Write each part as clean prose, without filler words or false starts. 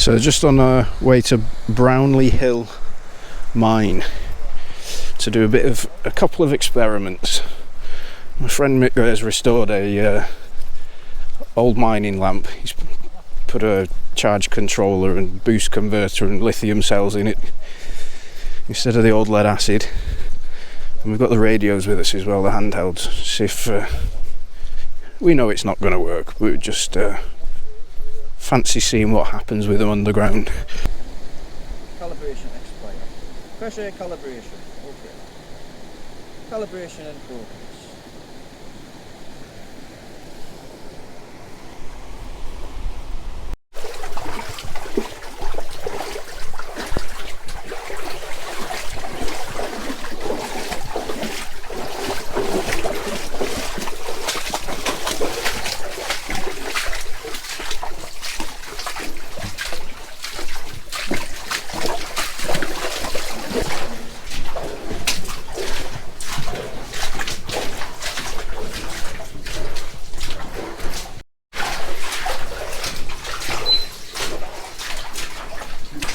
So just on our way to Brownlee Hill mine to do a couple of experiments. My friend Mick has restored a old mining lamp. He's put a charge controller and boost converter and lithium cells in it instead of the old lead acid. And we've got the radios with us as well, the handhelds. See if we know it's not going to work, but we just fancy seeing what happens with them underground. Calibration expired. Pressure calibration. Okay. Calibration in progress.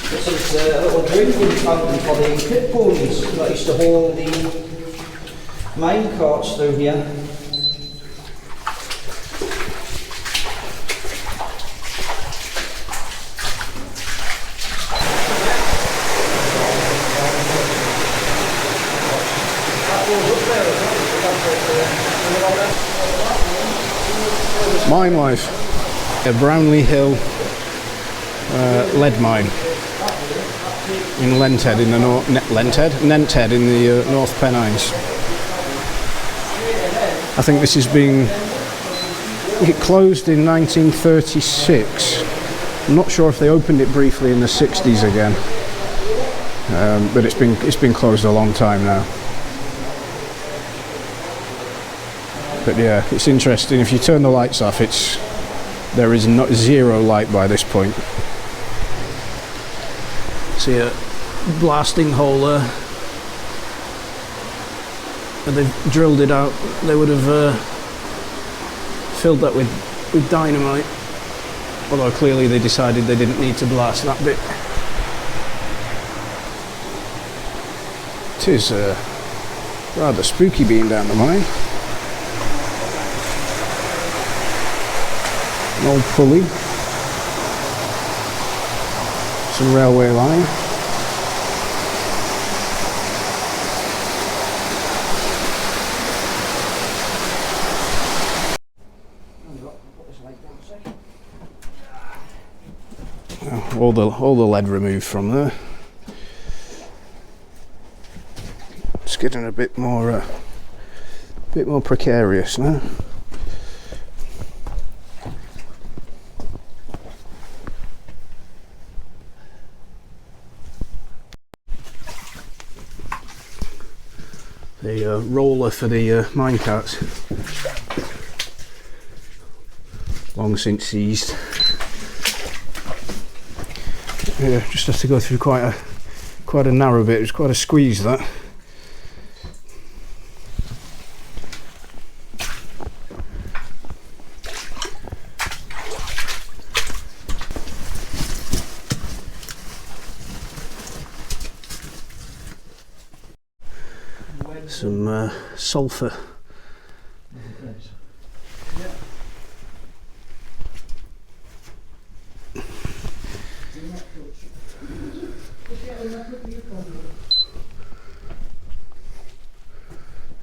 This is a little drinking fountain for the pit ponies that used to hold the mine carts through here. Mine life at Brownlee Hill lead mine in Lenthead in the Nenthead in the North Pennines. I think this has been, it closed in 1936. I'm not sure if they opened it briefly in the 60s again, but it's been closed a long time now. But yeah, it's interesting. If you turn the lights off, there is zero light by this point. See a blasting hole there. And they've drilled it out. They would have filled that with dynamite. Although clearly they decided they didn't need to blast that bit. It is rather spooky being down the mine. An old pulley, some railway line. All the lead removed from there. It's getting a bit more precarious now. The roller for the minecarts, long since seized. Yeah, just have to go through quite a narrow bit. It's quite a squeeze, that. Some sulphur.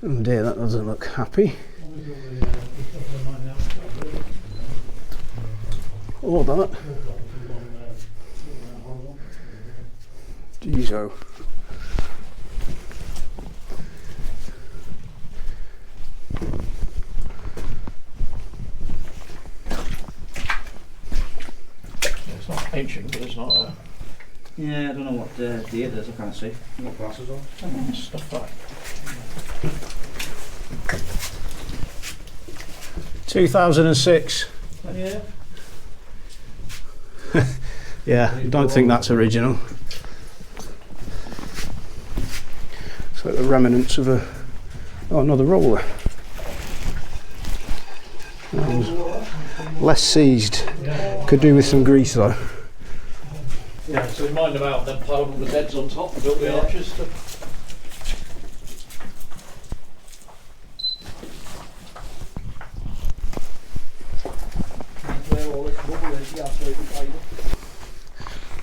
Oh dear, that doesn't look happy. Or that. Jeez-o. It's not ancient, but it's not a... Yeah, I don't know what date it is, I can't see. I've got glasses on. Stuff like 2006. Yeah. Yeah, I don't think that's original. It's like the remnants of another roller. Less seized. Could do with some grease though. Yeah, so we mined them out and then piled all the beds on top and built the arches.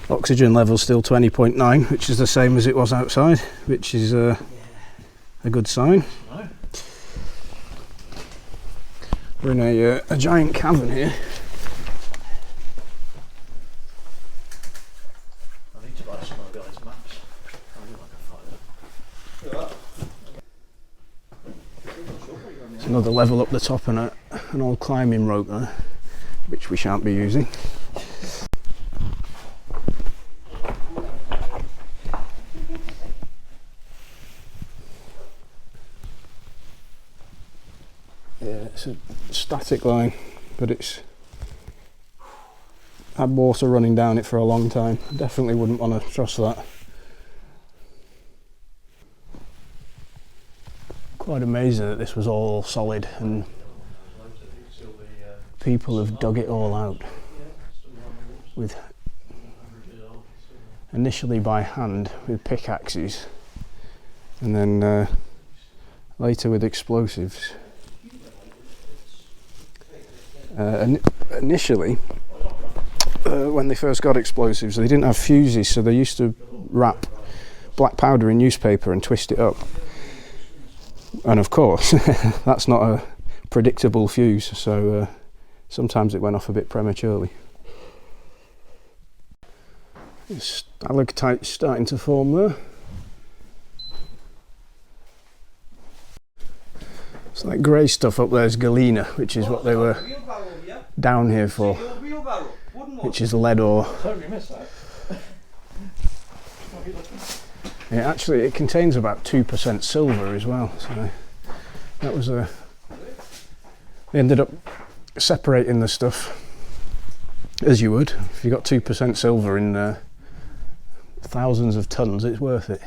Oxygen level still 20.9, which is the same as it was outside, which is a good sign. No. We're in a giant cavern here. I need to buy some of the guys' maps. I really like a fighter. There's another level up the top and an old climbing rope there, which we shan't be using. Yeah, it's a static line, but it's had water running down it for a long time. Definitely wouldn't want to trust that. Quite amazing that this was all solid and people have dug it all out with initially by hand with pickaxes and then later with explosives. Initially, when they first got explosives, they didn't have fuses, so they used to wrap black powder in newspaper and twist it up. And of course, that's not a predictable fuse, so sometimes it went off a bit prematurely. Stalactites starting to form there. So that grey stuff up there is galena, which is what they were down here for, which is lead ore. Totally missed that. Yeah, actually it contains about 2% silver as well, so that was they ended up separating the stuff, as you would. If you got 2% silver in thousands of tons, it's worth it.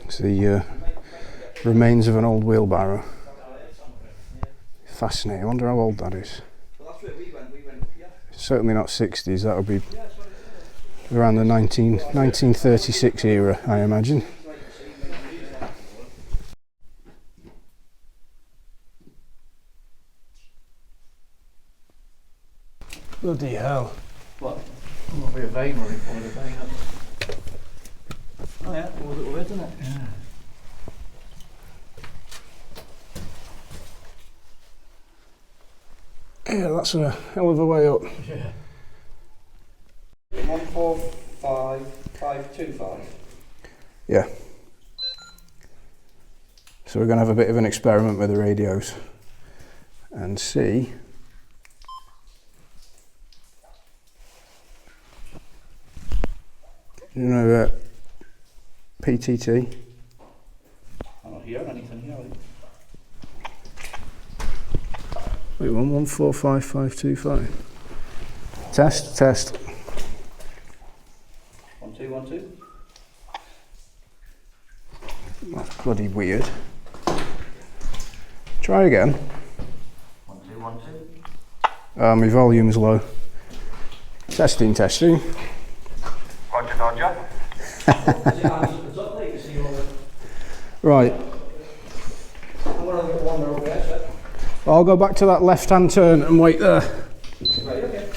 It's the remains of an old wheelbarrow. Fascinating. I wonder how old that is. Certainly not 60s, that would be around the 1936 era, I imagine. Bloody hell. What? Might be a vein or it followed a vein up. Oh yeah, it was a little bit, didn't it? Yeah. Yeah, that's a hell of a way up. Yeah. 145525. Yeah. So we're going to have a bit of an experiment with the radios and see PTT. I'm not hearing anything here. Wait, 1145525. Test. 1 2 1 2. That's bloody weird. Try again. 1 2 1 2. My volume's low. Testing. Roger. Right. I'll go back to that left-hand turn and wait there. Right, okay.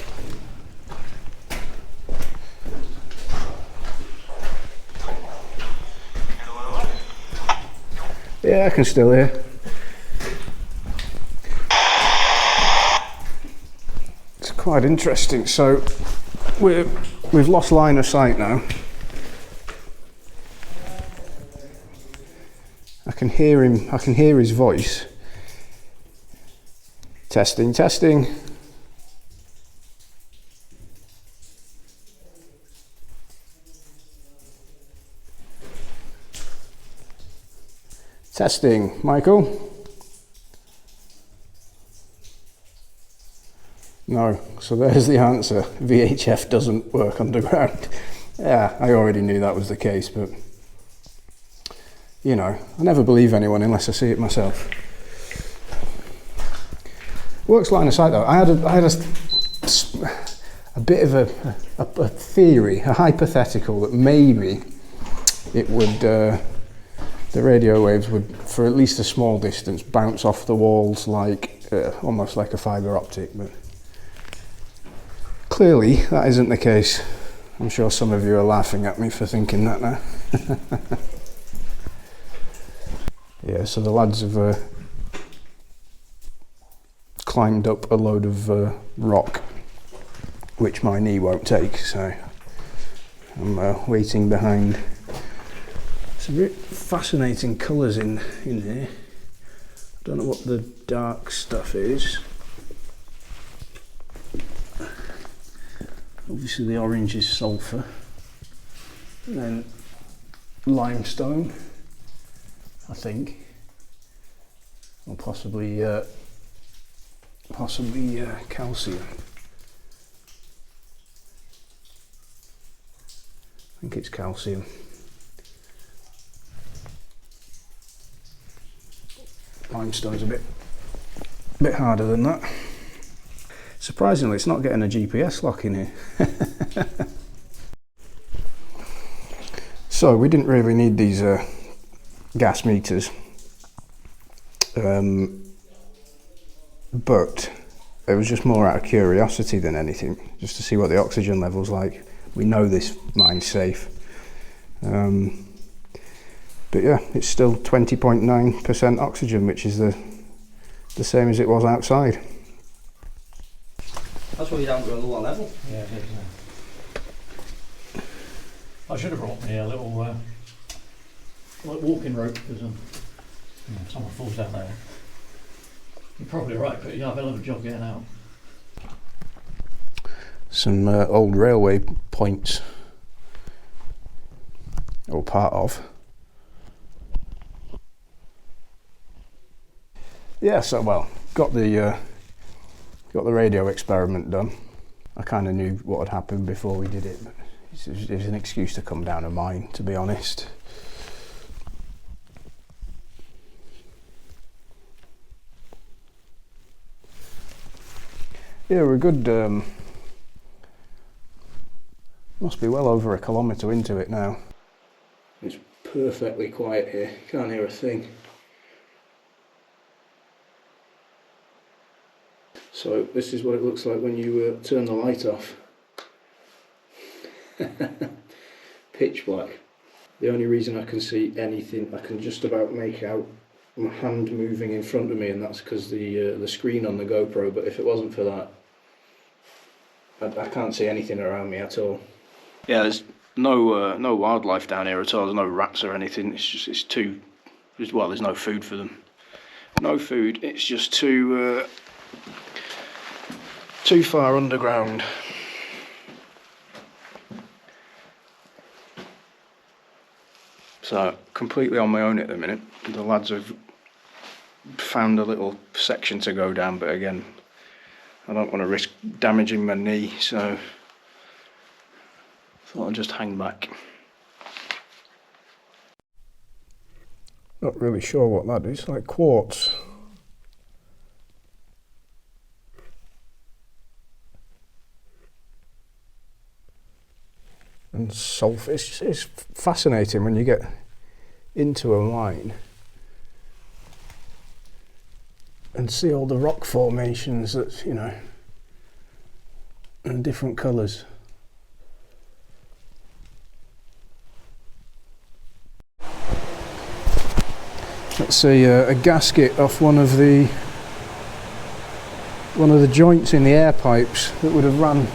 Yeah, I can still hear. It's quite interesting. So we've lost line of sight now. I can hear him. I can hear his voice. Testing. Testing. Michael. No, so there's the answer. VHF doesn't work underground. Yeah, I already knew that was the case, but you know, I never believe anyone unless I see it myself. Works line of sight though. I had a bit of a theory, a hypothetical that maybe it would, the radio waves would, for at least a small distance, bounce off the walls like, almost like a fibre optic, but clearly that isn't the case. I'm sure some of you are laughing at me for thinking that now. Yeah, so the lads have climbed up a load of rock, which my knee won't take, so I'm waiting behind. Some very fascinating colours in here. I don't know what the dark stuff is. Obviously the orange is sulphur, and then limestone, I think, or possibly calcium. I think it's calcium. Limestone's a bit harder than that. Surprisingly, it's not getting a GPS lock in here. So we didn't really need these gas meters, but it was just more out of curiosity than anything, just to see what the oxygen level's like. We know this mine's safe, but yeah, it's still 20.9% oxygen, which is the same as it was outside. That's why you're down to a lower level. Yeah, it is. I should have brought me a little like walking rope, because if someone falls down there, you're probably right, but you have a hell of a job getting out. Some old railway points, or part of. Yeah, so well, got the radio experiment done. I kind of knew what had happened before we did it, but it was an excuse to come down a mine, to be honest. Yeah, we're good. Must be well over a kilometre into it now. It's perfectly quiet here. Can't hear a thing. So this is what it looks like when you turn the light off. Pitch black. The only reason I can see anything, I can just about make out my hand moving in front of me, and that's because the screen on the GoPro. But if it wasn't for that, I can't see anything around me at all. Yeah, there's no wildlife down here at all. There's no rats or anything. There's no food for them. No food. It's just too far underground. So completely on my own at the minute. The lads have found a little section to go down, but again, I don't want to risk damaging my knee, so I thought I'd just hang back. Not really sure what that is, like quartz. And sulphur. It's fascinating when you get into a mine and see all the rock formations that, you know, and different colours. Let's see, a gasket off one of the joints in the air pipes that would have ran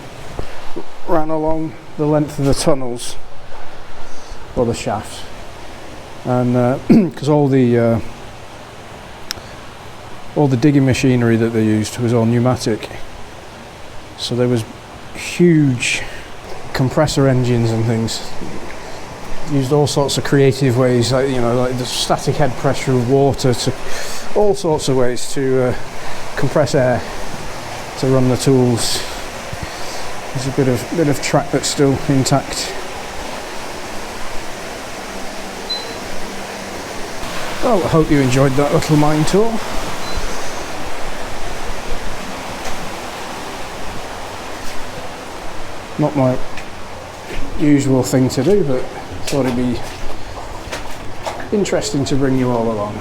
along the length of the tunnels or the shafts, and because all the digging machinery that they used was all pneumatic, so there was huge compressor engines and things. Used all sorts of creative ways, like, you know, like the static head pressure of water, to all sorts of ways to compress air to run the tools. There's a bit of track that's still intact. Well, I hope you enjoyed that little mine tour. Not my usual thing to do, but thought it'd be interesting to bring you all along.